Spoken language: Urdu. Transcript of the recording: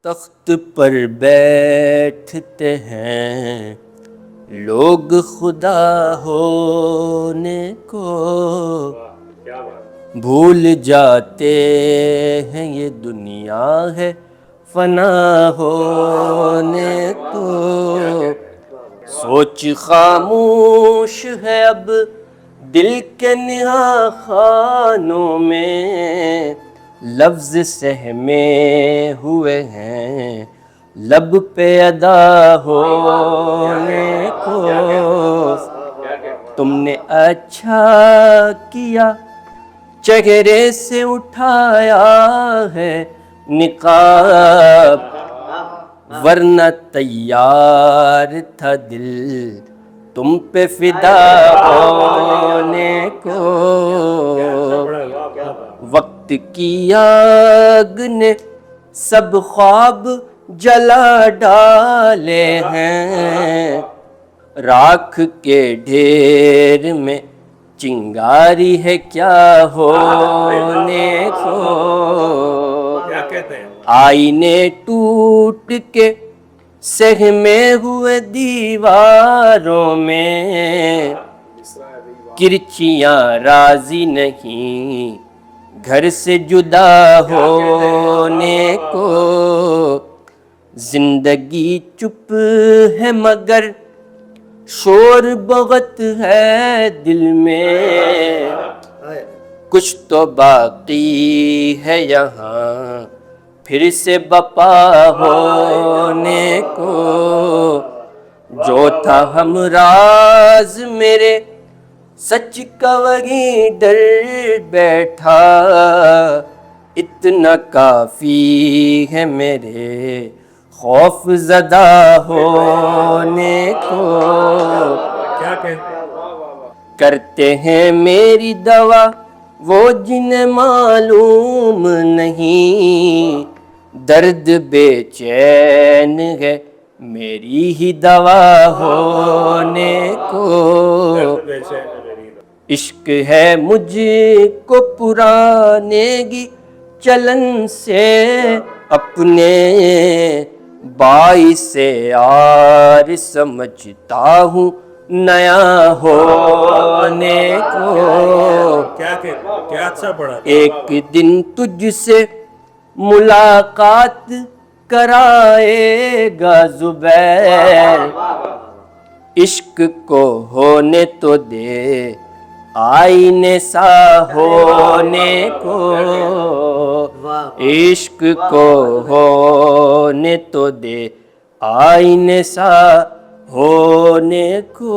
تخت پر بیٹھتے ہیں لوگ خدا ہونے کو، بھول جاتے ہیں یہ دنیا ہے فنا ہونے کو۔ سوچ خاموش ہے اب دل کے نہا خانوں میں، لفظ سہمے ہوئے ہیں لب پہ ادا ہونے کو۔ تم نے اچھا کیا چہرے سے اٹھایا ہے نقاب، ورنہ تیار تھا دل تم پہ فدا ہونے کو۔ وقت کی آگ نے سب خواب جلا ڈالے ہیں، راکھ کے ڈھیر میں چنگاری ہے کیا ہونے کو۔ آئینے ٹوٹ کے سہمے ہوئے دیواروں میں، کرچیاں راضی نہیں گھر سے جدا ہونے کو۔ زندگی چپ ہے مگر شور بہت ہے دل میں، کچھ تو باقی ہے یہاں پھر سے بپا ہونے کو۔ جو تھا ہمراز میرے سچ کا وہی ڈر بیٹھا، اتنا کافی ہے میرے خوف زدہ ہونے کو۔ کرتے ہیں میری دوا وہ جنہیں معلوم نہیں، درد بے چین ہے میری ہی دوا ہونے کو۔ عشق ہے مجھ کو پرانے گی چلن سے اپنے، باعث یار سمجھتا ہوں نیا ہونے کو۔ ایک دن تجھ سے ملاقات کرائے گا زبیر، عشق کو ہونے تو دے آئینے سا ہونے کو۔ عشق کو ہونے تو دے آئینے سا ہونے کو۔